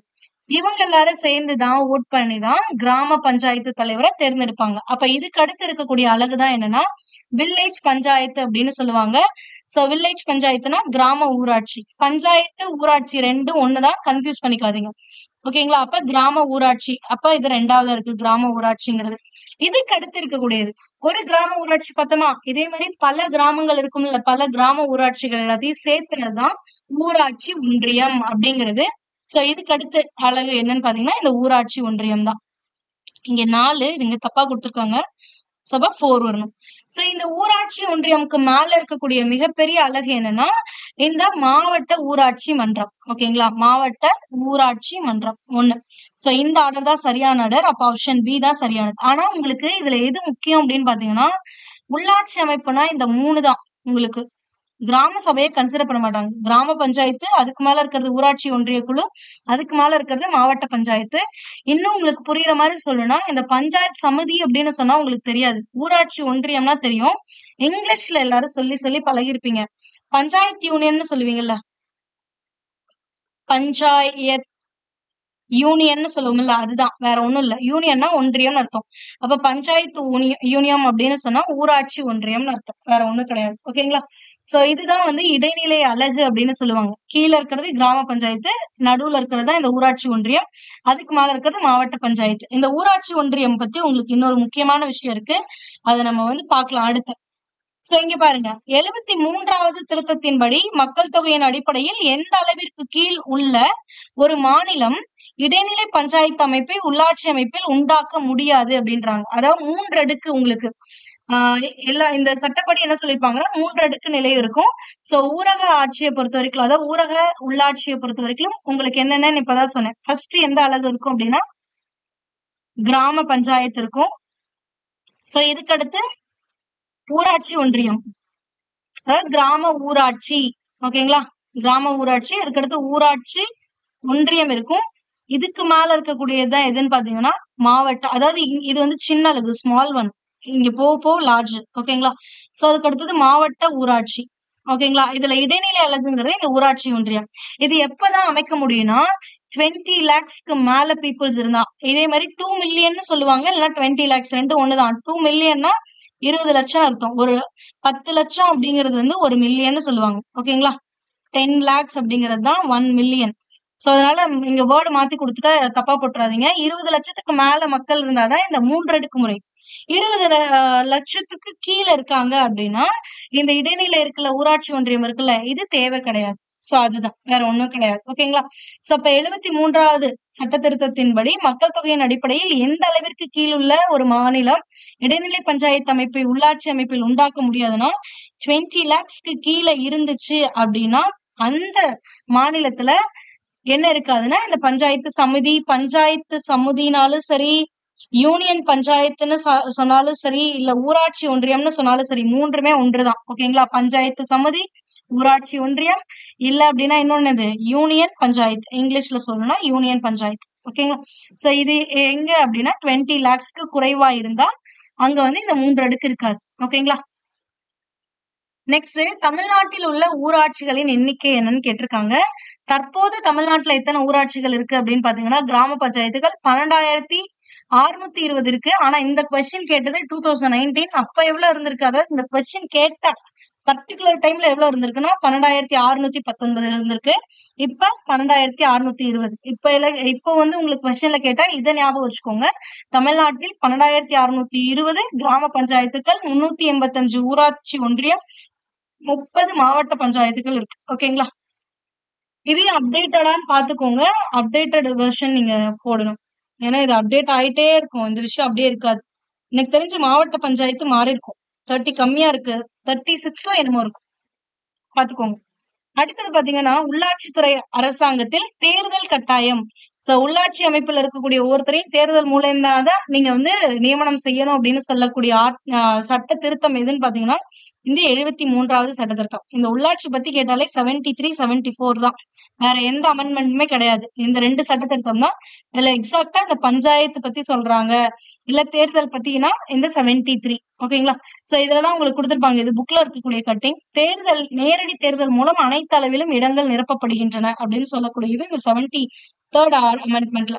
இவங்க எல்லாரும் சேர்ந்துதான் ஓட் பண்ணிதான் கிராம பஞ்சாயத்து தலைவரை தேர்ந்தெடுப்பாங்க. அப்ப இதுக்கு அடுத்து இருக்கக்கூடிய அழகுதான் என்னன்னா வில்லேஜ் பஞ்சாயத்து அப்படின்னு சொல்லுவாங்க. சோ வில்லேஜ் பஞ்சாயத்துனா கிராம ஊராட்சி. பஞ்சாயத்து ஊராட்சி ரெண்டும் ஒண்ணுதான், கன்ஃபியூஸ் பண்ணிக்காதீங்க. ஓகேங்களா? அப்ப கிராம ஊராட்சி, அப்ப இது 2வது இருக்கு கிராம ஊராட்சிங்கிறது. இதுக்கு அடுத்து இருக்கக்கூடியது ஒரு கிராம ஊராட்சி பார்த்தோமா, இதே மாதிரி பல கிராமங்கள் இருக்கும்ல, பல கிராம ஊராட்சிகள் எல்லாத்தையும் சேர்த்துனதுதான் ஊராட்சி ஒன்றியம் அப்படிங்கிறது. சோ இதுக்கு அடுத்து அழகு என்னன்னு பாத்தீங்கன்னா இந்த ஊராட்சி ஒன்றியம் தான். இங்க 4 இங்க தப்பா கொடுத்துருக்காங்க. சோ அப்ப 4 வரணும். சோ இந்த ஊராட்சி ஒன்றியம்க்கு மேல இருக்கக்கூடிய மிகப்பெரிய அழகு என்னன்னா இந்த மாவட்ட ஊராட்சி மன்றம். ஓகேங்களா, மாவட்ட ஊராட்சி மன்றம் 1. சோ இந்த ஆர்டர் தான் சரியான ஆர்டர். அப்ப ஆப்ஷன் பி தான் சரியானது. ஆனா உங்களுக்கு இதுல எது முக்கியம் அப்படின்னு பாத்தீங்கன்னா உள்ளாட்சி அமைப்புனா இந்த 3 தான். உங்களுக்கு கிராம சபையை கன்சிடர் பண்ண மாட்டாங்க. கிராம பஞ்சாயத்து, அதுக்கு மேல இருக்கிறது ஊராட்சி ஒன்றிய குழு, அதுக்கு மேல இருக்கிறது மாவட்ட பஞ்சாயத்து. இன்னும் உங்களுக்கு புரியுற மாதிரி சொல்லணும்னா இந்த பஞ்சாயத்து சமிதி அப்படின்னு சொன்னா உங்களுக்கு தெரியாது. ஊராட்சி ஒன்றியம்னா தெரியும். இங்கிலீஷ்ல எல்லாரும் சொல்லி சொல்லி பழகிருப்பீங்க. பஞ்சாயத்து யூனியன் சொல்லுவீங்கல்ல, பஞ்சாயத் யூனியன் சொல்லுவோம்ல, அதுதான், வேற ஒண்ணும் இல்ல. யூனியன்னா ஒன்றியம்னு அர்த்தம். அப்ப பஞ்சாயத்து யூனியம் அப்படின்னு சொன்னா ஊராட்சி ஒன்றியம்னு அர்த்தம், வேற ஒண்ணும் கிடையாது. ஓகேங்களா, சோ இதுதான் வந்து இடைநிலை அலகு அப்படின்னு சொல்லுவாங்க. கீழே இருக்கிறது கிராம பஞ்சாயத்து, நடுவுல இருக்கிறது தான் இந்த ஊராட்சி ஒன்றியம், அதுக்கு மேல இருக்கிறது மாவட்ட பஞ்சாயத்து. இந்த ஊராட்சி ஒன்றியம் பத்தி உங்களுக்கு இன்னொரு முக்கியமான விஷயம் இருக்கு, அதை நம்ம வந்து பார்க்கலாம் அடுத்து. சோ இங்க பாருங்க, 73வது திருத்தத்தின்படி மக்கள் தொகையின் அடிப்படையில் எந்த அளவிற்கு கீழ் உள்ள ஒரு மாநிலம் இடைநிலை பஞ்சாயத்து அமைப்பை உள்ளாட்சி அமைப்பில் உண்டாக்க முடியாது அப்படின்றாங்க. அதாவது 3 அடுக்கு உங்களுக்கு எல்லா இந்த சட்டப்படி என்ன சொல்லிருப்பாங்கன்னா 3 அடுக்கு நிலை இருக்கும். சோ ஊரக ஆட்சியை பொறுத்த வரைக்கும், அதாவது ஊரக உள்ளாட்சியை பொறுத்த வரைக்கும் உங்களுக்கு என்னென்னு இப்பதான் சொன்னேன். ஃபர்ஸ்ட் எந்த அலகு இருக்கும் அப்படின்னா கிராம பஞ்சாயத்து இருக்கும். சோ இதுக்கு அடுத்து ஊராட்சி ஒன்றியம், அதாவது கிராம ஊராட்சி. ஓகேங்களா, கிராம ஊராட்சி, அதுக்கடுத்து ஊராட்சி ஒன்றியம் இருக்கும். இதுக்கு மேல இருக்கக்கூடியதுதான் எதுன்னு பாத்தீங்கன்னா மாவட்டம். அதாவது இது வந்து சின்ன அலகு, ஸ்மால் ஒன். இங்க போக லார்ஜ். ஓகேங்களா, சோ அதுக்கு அடுத்தது மாவட்ட ஊராட்சி. ஓகேங்களா, இதுல இடைநிலை அலகுங்கிறது இந்த ஊராட்சி ஒன்றியம். இது எப்பதான் அமைக்க முடியும்னா 20 lakhsக்கு மேல பீப்புள்ஸ் இருந்தா. இதே மாதிரி 2 million சொல்லுவாங்க, இல்லைன்னா 20 lakhs, ரெண்டும் ஒண்ணுதான். 2 millionனா 20 லட்சம் அர்த்தம். ஒரு 10 லட்சம் அப்படிங்கிறது வந்து 1 மில்லியன் சொல்லுவாங்க. ஓகேங்களா, 10 lakhs அப்படிங்கிறது தான் 1 million. சோ அதனால இங்க வேர்டு மாத்தி கொடுத்துட்டா தப்பா போட்டுறாதீங்க. 20 லட்சத்துக்கு மேல மக்கள் இருந்தாதான் இந்த 3 அடுக்கு முறை. 20 லட்சத்துக்கு கீழே இருக்காங்க அப்படின்னா இந்த இடைநிலை இருக்குல்ல, ஊராட்சி ஒன்றியம் இருக்குல்ல, இது தேவை கிடையாது. சோ அதுதான், வேற ஒண்ணும் கிடையாது. ஓகேங்களா, சோ அப்ப 73வது சட்ட திருத்தத்தின்படி மக்கள் தொகையின் அடிப்படையில் எந்த அளவிற்கு கீழுள்ள ஒரு மாநிலம் இடைநிலை பஞ்சாயத்து அமைப்பை உள்ளாட்சி அமைப்பில் உண்டாக்க முடியாதுன்னா 20 lakhsக்கு கீழே இருந்துச்சு அப்படின்னா அந்த மாநிலத்துல என்ன இருக்காதுன்னா இந்த பஞ்சாயத்து சமுதினாலும் சரி, யூனியன் பஞ்சாயத்துன்னு சொன்னாலும் சரி, இல்ல ஊராட்சி ஒன்றியம்னு சொன்னாலும் சரி, மூன்றுமே ஒன்றுதான். ஓகேங்களா, பஞ்சாயத்து சமுதி, ஊராட்சி ஒன்றியம், இல்ல அப்படின்னா இன்னொன்னு யூனியன் பஞ்சாயத்து. இங்கிலீஷ்ல சொல்லணும்னா யூனியன் பஞ்சாயத்து. ஓகேங்களா, சோ இது எங்க அப்படின்னா 20 lakhsக்கு குறைவா இருந்தா அங்க வந்து இந்த 3 அடுக்கு இருக்காது. ஓகேங்களா, நெக்ஸ்ட் தமிழ்நாட்டில் உள்ள ஊராட்சிகளின் எண்ணிக்கை என்னன்னு கேட்டிருக்காங்க. தற்போது தமிழ்நாட்டுல எத்தனை ஊராட்சிகள் இருக்கு அப்படின்னு பாத்தீங்கன்னா கிராம பஞ்சாயத்துகள் 12,620 இருக்கு. ஆனா இந்த கொஸ்டின் கேட்டது 2019. அப்ப எவ்வளவு இருந்திருக்கு, அதாவது இந்த கொஸ்டின் கேட்ட பர்டிகுலர் டைம்ல எவ்வளவு இருந்திருக்குன்னா 12,619 இருந்திருக்கு. இப்ப 12,620. இப்போ வந்து உங்களுக்கு கொஸ்டின்ல கேட்டா இதை ஞாபகம் வச்சுக்கோங்க. தமிழ்நாட்டில் 12,620 கிராம பஞ்சாயத்துக்கள், 385 ஊராட்சி ஒன்றியம், 30 மாவட்ட பஞ்சாயத்துகள் இருக்கு. ஓகேங்களா, இதையும் அப்டேட்டடான்னு பாத்துக்கோங்க. அப்டேட்டட் வெர்ஷன் நீங்க போடணும், ஏன்னா இது அப்டேட் ஆயிட்டே இருக்கும். இந்த விஷயம் அப்படியே இருக்காது. எனக்கு தெரிஞ்சு மாவட்ட பஞ்சாயத்து மாறி இருக்கும். 30 கம்மியா இருக்கு, 36 என்னமோ இருக்கும், பாத்துக்கோங்க. அடுத்தது பாத்தீங்கன்னா உள்ளாட்சித்துறை அரசாங்கத்தில் தேர்தல் கட்டாயம். சோ உள்ளாட்சி அமைப்புல இருக்கக்கூடிய ஒவ்வொருத்தரையும் தேர்தல் மூலம்தான் நீங்க வந்து நியமனம் செய்யணும் அப்படின்னு சொல்லக்கூடிய சட்ட திருத்தம் எதுன்னு பாத்தீங்கன்னா இந்த 73வது சட்ட திருத்தம். இந்த உள்ளாட்சி பத்தி கேட்டாலே 73, 74 தான், வேற எந்த அமெண்ட்மெண்ட்டுமே கிடையாது. இந்த 2 சட்ட திருத்தம் தான். இதுல எக்ஸாக்டா இந்த பஞ்சாயத்து பத்தி சொல்றாங்க, இல்ல தேர்தல் பத்தினா இந்த 73. ஓகேங்களா, சோ இதுலதான் உங்களுக்கு கொடுத்திருப்பாங்க. இது புக்ல இருக்கக்கூடிய கட்டிங். தேர்தல், நேரடி தேர்தல் மூலம் அனைத்து அளவிலும் இடங்கள் நிரப்பப்படுகின்றன அப்படின்னு சொல்லக்கூடியது இந்த 73rd அமெண்ட்மெண்ட்ல.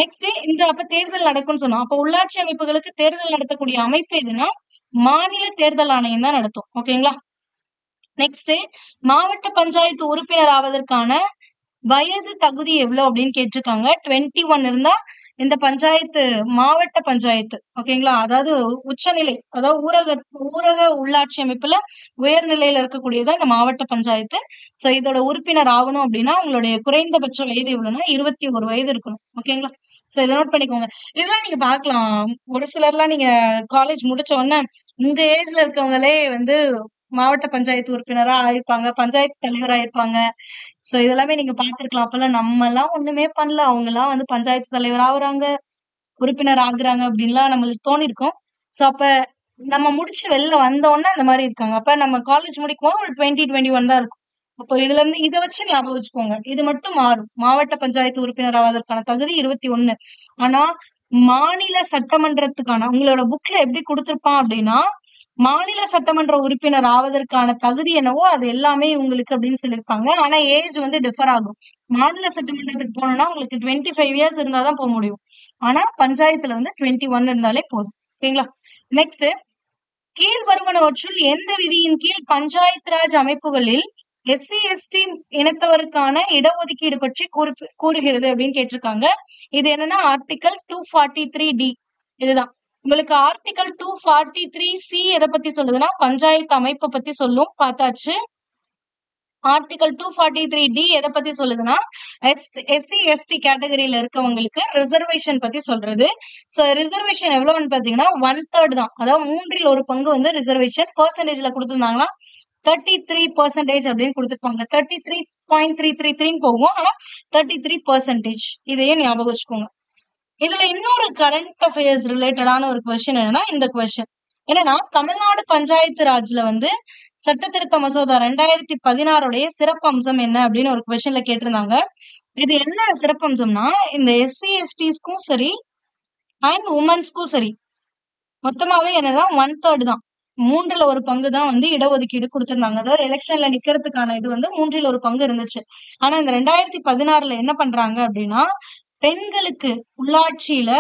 நெக்ஸ்ட் இந்த அப்ப தேர்தல் நடக்கும்னு சொன்னோம். அப்ப உள்ளாட்சி அமைப்புகளுக்கு தேர்தல் நடத்தக்கூடிய அமைப்பு எதுனா மாநில தேர்தல் ஆணையம் தான் நடத்தும். ஓகேங்களா, நெக்ஸ்ட் மாவட்ட பஞ்சாயத்து உறுப்பினர் ஆவதற்கான வயது தகுதி எவ்வளவு அப்படின்னு கேட்டிருக்காங்க. 21 இருந்தா இந்த பஞ்சாயத்து மாவட்ட பஞ்சாயத்து. ஓகேங்களா? அதாவது உச்சநிலை, அதாவது ஊரக உள்ளாட்சி அமைப்புல உயர்நிலையில இருக்கக்கூடியது இந்த மாவட்ட பஞ்சாயத்து. சோ இதோட உறுப்பினர் ஆகணும் அப்படின்னா உங்களுடைய குறைந்தபட்ச வயது எவ்வளவுன்னா 21 வயது இருக்கணும். ஓகேங்களா? சோ இதை நோட் பண்ணிக்கோங்க. இதெல்லாம் நீங்க பார்க்கலாம். ஒரு சிலர்லாம் நீங்க காலேஜ் முடிச்ச உடனே இந்த ஏஜ்ல இருக்கவங்களே வந்து மாவட்ட பஞ்சாயத்து உறுப்பினரா ஆயிருப்பாங்க, பஞ்சாயத்து தலைவரா இருப்பாங்க. சோ இதெல்லாமே நீங்க பார்த்திருக்கலாம். அப்பெல்லாம் நம்ம எல்லாம் ஒண்ணுமே பண்ணல, அவங்க எல்லாம் வந்து பஞ்சாயத்து தலைவர் ஆகுறாங்க, உறுப்பினர் ஆகுறாங்க அப்படின்லாம் நம்மளுக்கு தோணிருக்கும். சோ அப்ப நம்ம முடிச்சு வெளில வந்த உடனே அந்த மாதிரி இருக்காங்க. அப்ப நம்ம காலேஜ் முடிக்கும் போது ஒரு 2021 தான் இருக்கும். அப்போ இதுல இருந்து இதை வச்சு ஞாபகம் வச்சுக்கோங்க. இது மட்டும் மாறும். மாவட்ட பஞ்சாயத்து உறுப்பினர் ஆவதற்கான தகுதி 21. ஆனா மாநில சட்டமன்றத்துக்கான உங்களோட புக்ல எப்படி கொடுத்திருப்பான் அப்படின்னா, மாநில சட்டமன்ற உறுப்பினர் ஆவதற்கான தகுதி என்னவோ அது எல்லாமே உங்களுக்கு அப்படின்னு சொல்லியிருப்பாங்க. ஆனா ஏஜ் வந்து டிஃபர் ஆகும். மாநில சட்டமன்றத்துக்கு போகணும்னா உங்களுக்கு 25 இயர்ஸ் இருந்தாதான் போக முடியும். ஆனா பஞ்சாயத்துல வந்து 21 இருந்தாலே போதும். ஓகேங்களா? நெக்ஸ்ட், கீழ் வருவனவற்றுள் எந்த விதியின் கீழ் பஞ்சாயத்து ராஜ் அமைப்புகளில் எஸ்சி எஸ்டி இனத்தவருக்கான இடஒதுக்கீடு பற்றி கூறுகிறது அப்படின்னு கேட்டிருக்காங்க. இது என்னன்னா ஆர்டிகல் 243D. இதுதான் உங்களுக்கு ஆர்டிகல் 243C எதை பத்தி சொல்லுதுன்னா பஞ்சாயத்து அமைப்பை பத்தி சொல்லும். பார்த்தாச்சு. ஆர்டிகல் 243D எதை பத்தி சொல்லுதுன்னா எஸ்சி எஸ்டி கேட்டகரியில இருக்கவங்களுக்கு ரிசர்வேஷன் பத்தி சொல்றது. சோ ரிசர்வேஷன் எவ்வளவுன்னு பாத்தீங்கன்னா 1/3 தான். அதாவது 3/4 ஒரு பங்கு வந்து ரிசர்வேஷன். பெர்சன்டேஜ்ல கொடுத்திருந்தாங்கன்னா 33% அப்படின்னு கொடுத்திருப்பாங்க. 33.333 போகும். ஆனா 33%. இதையே ஞாபகம் வச்சுக்கோங்க. இதுல இன்னொரு கரண்ட் அஃபேர்ஸ் ரிலேட்டடான ஒரு கொஸ்டின் என்னன்னா இந்த கொஸ்டின் என்னன்னா தமிழ்நாடு பஞ்சாயத்து ராஜ்ல வந்து சட்ட திருத்த மசோதா 2016 சிறப்பு அம்சம் என்ன அப்படின்னு ஒரு கொஸ்டின்ல கேட்டிருந்தாங்க. இது என்ன சிறப்பு அம்சம்னா இந்த எஸ்சி எஸ்டிஸ்க்கும் சரி அண்ட் உமன்ஸ்க்கும் சரி மொத்தமாவே என்னதான் 1/3 தான். 3/4 ஒரு பங்கு தான் வந்து இடஒதுக்கீடு கொடுத்திருந்தாங்க. அதாவது எலெக்ஷன்ல நிக்கிறதுக்கான இது வந்து 3/4 ஒரு பங்கு இருந்துச்சு. ஆனா இந்த 2016 என்ன பண்றாங்க அப்படின்னா பெண்களுக்கு உள்ளாட்சியில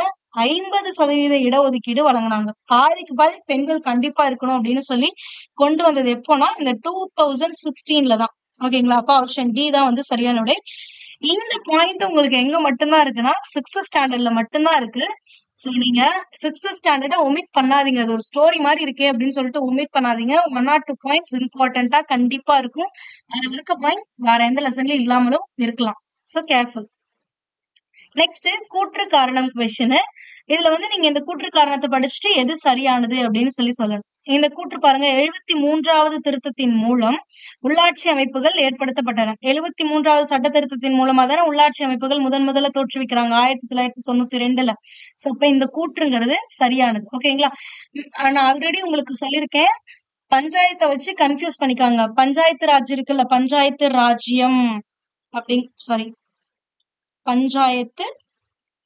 50% இடஒதுக்கீடு வழங்கினாங்க. பாதிக்கு பாதி பெண்கள் கண்டிப்பா இருக்கணும் அப்படின்னு சொல்லி கொண்டு வந்தது எப்போனா இந்த 2016 தான். ஓகேங்களா? அப்ப ஆப்ஷன் டி தான் வந்து சரியான விடை. இந்த பாயிண்ட் உங்களுக்கு எங்க மட்டும்தான் இருக்குன்னா 6th ஸ்டாண்டர்ட்ல மட்டும்தான் இருக்கு. சோ நீங்க 6th ஸ்டாண்டர்ட ஒமிட் பண்ணாதீங்க. அது ஒரு ஸ்டோரி மாதிரி இருக்கே அப்படின்னு சொல்லிட்டு ஒமிட் பண்ணாதீங்க. 1 or 2 பாயிண்ட்ஸ் இம்பார்ட்டன்டா கண்டிப்பா இருக்கும். அதுல இருக்க பாயிண்ட் வேற எந்த லெசன்லயும் இல்லாமலும் இருக்கலாம். So careful. நெக்ஸ்ட், கூற்று காரணம் கொஸ்டின். இதுல வந்து நீங்க இந்த கூற்று காரணத்தை படிச்சுட்டு எது சரியானது அப்படின்னு சொல்லி சொல்லணும். இந்த கூற்று பாருங்க, 73வது திருத்தத்தின் மூலம் உள்ளாட்சி அமைப்புகள் ஏற்படுத்தப்பட்டன. 73வது சட்ட திருத்தத்தின் மூலமா தானே உள்ளாட்சி அமைப்புகள் முதல்ல தோற்றுவிக்கிறாங்க 1992ல. சோ அப்ப இந்த கூற்றுங்கிறது சரியானது. ஓகேங்களா? நான் ஆல்ரெடி உங்களுக்கு சொல்லியிருக்கேன், பஞ்சாயத்தை வச்சு கன்ஃபியூஸ் பண்ணிக்காங்க. பஞ்சாயத்து ராஜ் இருக்குல்ல, பஞ்சாயத்து ராஜ்யம் சாரி பஞ்சாயத்து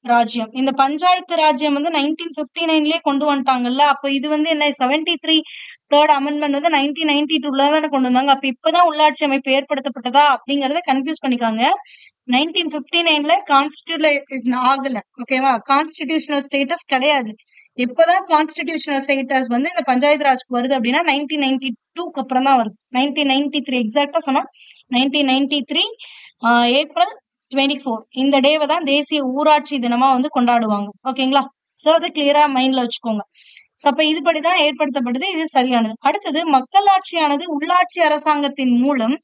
ராஜ்யம். இந்த பஞ்சாயத்து ராஜ்யம் வந்து 1959லயே கொண்டு வந்துட்டாங்கல்ல. அப்ப இது வந்து என்ன 73 3rd அமெண்ட்மெண்ட் வந்து 1992ல தானே கொண்டு வந்தாங்க. அப்ப இப்பதான் உள்ளாட்சி அமைப்பு ஏற்படுத்தப்பட்டதா அப்படிங்கறத கன்ஃபியூஸ் பண்ணிக்காங்க. 1959ல கான்ஸ்டிடியூஷன் ஆகல. ஓகேவா? கான்ஸ்டிடியூஷனல் ஸ்டேட்டஸ் கிடையாது. எப்பதான் கான்ஸ்டிடியூஷனல் ஸ்டேட்டஸ் வந்து இந்த பஞ்சாயத்து ராஜ்க்கு வருது அப்படின்னா 1992க்கு அப்புறம் தான் வருது. 1993 எக்ஸாக்டா சொன்னா 1993 ஏப்ரல் 24 இந்த டேவை தான் தேசிய ஊராட்சி தினமா வந்து கொண்டாடுவாங்க. ஓகேங்களா? சோ அது கிளியரா மைண்ட்ல வச்சுக்கோங்க. சோ அப்ப இதுபடிதான் ஏற்படுத்தப்பட்டது. இது சரியானது. அடுத்தது, மக்களாட்சியானது உள்ளாட்சி அரசாங்கத்தின் மூலம்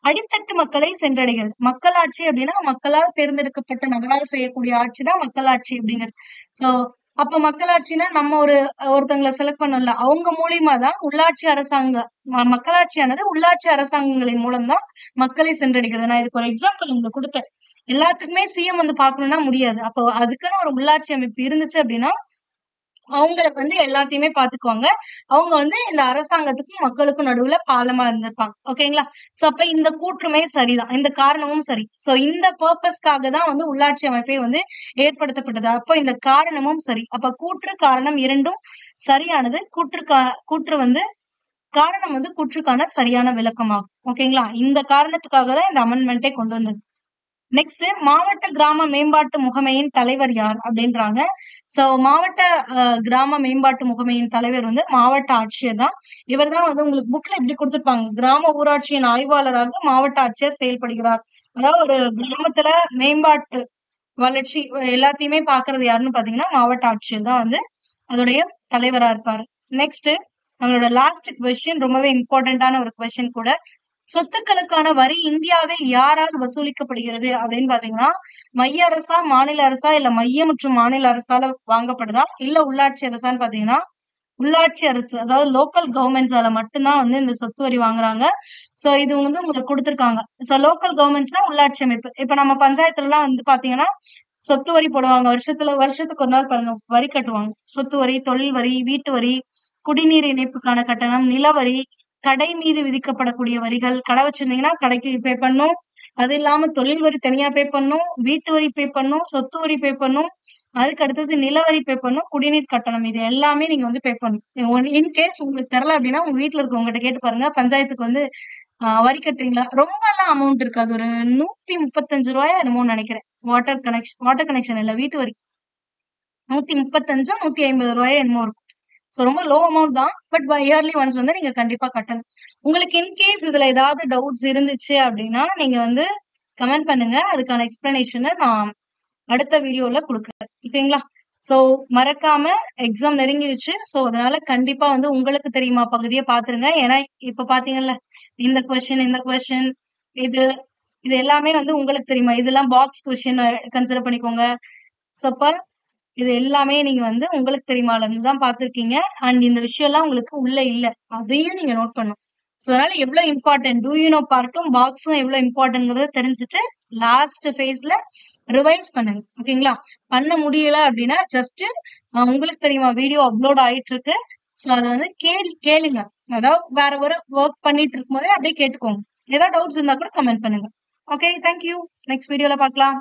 அடித்தட்டு மக்களை சென்றடைகிறது. மக்களாட்சி அப்படின்னா மக்களால் தேர்ந்தெடுக்கப்பட்ட நபரால் செய்யக்கூடிய ஆட்சி தான் மக்களாட்சி அப்படிங்கிறது. சோ அப்ப மக்களாட்சினா நம்ம ஒருத்தங்களை செலக்ட் பண்ணல, அவங்க மூலியமா தான் உள்ளாட்சி மக்களாட்சியானது உள்ளாட்சி அரசாங்கங்களின் மூலம் தான் மக்களை சென்றடைகிறது. நான் இதுக்கு ஒரு எக்ஸாம்பிள் உங்களுக்கு கொடுத்தேன். எல்லாத்துக்குமே சிஎம் வந்து பாக்கணும்னா முடியாது. அப்போ அதுக்குன்னு ஒரு உள்ளாட்சி அமைப்பு இருந்துச்சு அப்படின்னா அவங்களுக்கு வந்து எல்லாத்தையுமே பாத்துக்குவாங்க. அவங்க வந்து இந்த அரசாங்கத்துக்கும் மக்களுக்கும் நடுவுல பாலமா இருந்திருப்பாங்க. ஓகேங்களா? சோ அப்ப இந்த கூற்றுமே சரிதான், இந்த காரணமும் சரி. சோ இந்த பர்பஸ்க்காக தான் வந்து உள்ளாட்சி அமைப்பே வந்து ஏற்படுத்தப்பட்டது. அப்போ இந்த காரணமும் சரி. அப்ப கூற்று காரணம் இரண்டும் சரியானது. கூற்று வந்து காரணம் வந்து கூற்றுக்கான சரியான விளக்கமாகும். ஓகேங்களா? இந்த காரணத்துக்காக தான் இந்த அமெண்ட்மெண்டே கொண்டு வந்தது. நெக்ஸ்ட், மாவட்ட கிராம மேம்பாட்டு முகமையின் தலைவர் யார் அப்படின்றாங்க. சோ மாவட்ட கிராம மேம்பாட்டு முகமையின் தலைவர் வந்து மாவட்ட ஆட்சியர் தான். இவர் தான் வந்து உங்களுக்கு புக்ல எப்படி கொடுத்திருப்பாங்க, கிராம ஊராட்சியின் ஆய்வாளராக மாவட்ட ஆட்சியர் செயல்படுகிறார். அதாவது ஒரு கிராமத்துல மேம்பாட்டு வளர்ச்சி எல்லாத்தையுமே பாக்குறது யாருன்னு பாத்தீங்கன்னா மாவட்ட ஆட்சியர் தான் வந்து அதோடைய தலைவரா இருப்பாரு. நெக்ஸ்ட் நம்மளோட லாஸ்ட் கொஸ்டின் ரொம்பவே இம்பார்ட்டன்டான ஒரு கொஸ்டின் கூட. சொத்துக்களுக்கான வரி இந்தியாவில் யாரால் வசூலிக்கப்படுகிறது அப்படின்னு பாத்தீங்கன்னா மைய அரசா, மாநில அரசா, இல்ல மைய மற்றும் மாநில அரசால வாங்கப்படுதா, இல்ல உள்ளாட்சி அரசான்னு பாத்தீங்கன்னா உள்ளாட்சி அரசு, அதாவது லோக்கல் கவர்மெண்ட்ஸால மட்டும்தான் வந்து இந்த சொத்து வரி வாங்குறாங்க. சோ இது வந்து உங்களுக்கு கொடுத்திருக்காங்க. சோ லோக்கல் கவர்மெண்ட்ஸ்னா உள்ளாட்சி அமைப்பு. இப்ப நம்ம பஞ்சாயத்துல எல்லாம் வந்து பாத்தீங்கன்னா சொத்து வரி போடுவாங்க. வருஷத்துக்கு ஒரு நாள் பாருங்க வரி கட்டுவாங்க. சொத்து வரி, தொழில் வரி, வீட்டு வரி, குடிநீர் இணைப்புக்கான கட்டணம், நிலவரி, கடை மீது விதிக்கப்படக்கூடிய வரிகள். கடை வச்சிருந்தீங்கன்னா கடைக்கு பே பண்ணும். அது இல்லாம தொழில் வரி தனியா பே பண்ணும், வீட்டு வரி பே பண்ணும், சொத்து வரி பே பண்ணும், அதுக்கு அடுத்தது நிலவரி பே பண்ணும், குடிநீர் கட்டணம். இது எல்லாமே நீங்க வந்து பே பண்ணணும். இன்கேஸ் உங்களுக்கு தெரியல அப்படின்னா உங்க வீட்டுல இருக்கவங்ககிட்ட கேட்டு பாருங்க. பஞ்சாயத்துக்கு வந்து வரி கட்டுறீங்களா? ரொம்ப எல்லாம் அமௌண்ட் இருக்காது. ஒரு 135 என்னமோ நினைக்கிறேன். வாட்டர் கனெக்ஷன் இல்ல, வீட்டு வரி 135 150 என்னமோ இருக்கும். சோ ரொம்ப லோ அமௌண்ட் தான். பட் இயர்லி ஒன்ஸ் வந்து நீங்க கண்டிப்பா கட்டணும். உங்களுக்கு இன்கேஸ் இதுல ஏதாவது டவுட்ஸ் இருந்துச்சு அப்படின்னா நீங்க வந்து கமெண்ட் பண்ணுங்க. அதுக்கான எக்ஸ்பிளனேஷனை நான் அடுத்த வீடியோல கொடுக்குறேன். ஓகேங்களா? சோ மறக்காம எக்ஸாம் நெருங்கிருச்சு. சோ அதனால கண்டிப்பா வந்து உங்களுக்கு தெரியுமா பகுதியை பாத்துருங்க. ஏன்னா இப்ப பாத்தீங்கல்ல இந்த கொஸ்டின் இது இது எல்லாமே வந்து உங்களுக்கு தெரியுமா, இதெல்லாம் பாக்ஸ் கொஸ்டின் கன்சிடர் பண்ணிக்கோங்க. சோ அப்ப இது எல்லாமே நீங்க வந்து உங்களுக்கு தெரியுமால இருந்து தான் பாத்திருக்கீங்க. அண்ட் இந்த விஷயம் எல்லாம் உங்களுக்கு உள்ள இல்ல, அதையும் நீங்க நோட் பண்ணும். சோ அதனால எவ்வளவு இம்பார்ட்டன்ட் டூ யூ நோ பார்ட்டும் பாக்ஸும் எவ்வளவு இம்பார்ட்டன்ட்ங்கிறத தெரிஞ்சுட்டு லாஸ்ட் ஃபேஸ்ல ரிவைஸ் பண்ணுங்க. ஓகேங்களா? பண்ண முடியல அப்படின்னா ஜஸ்ட் உங்களுக்கு தெரியுமா வீடியோ அப்லோட் ஆயிட்டு இருக்கு. சோ அதை வந்து கேளுங்க. அதாவது வேற ஒரு ஒர்க் பண்ணிட்டு இருக்கும் போதே அப்படியே கேட்டுக்கோங்க. ஏதாவது டவுட்ஸ் இருந்தா கூட கமெண்ட் பண்ணுங்க. Okay, thank you. நெக்ஸ்ட் வீடியோல பார்க்கலாம்.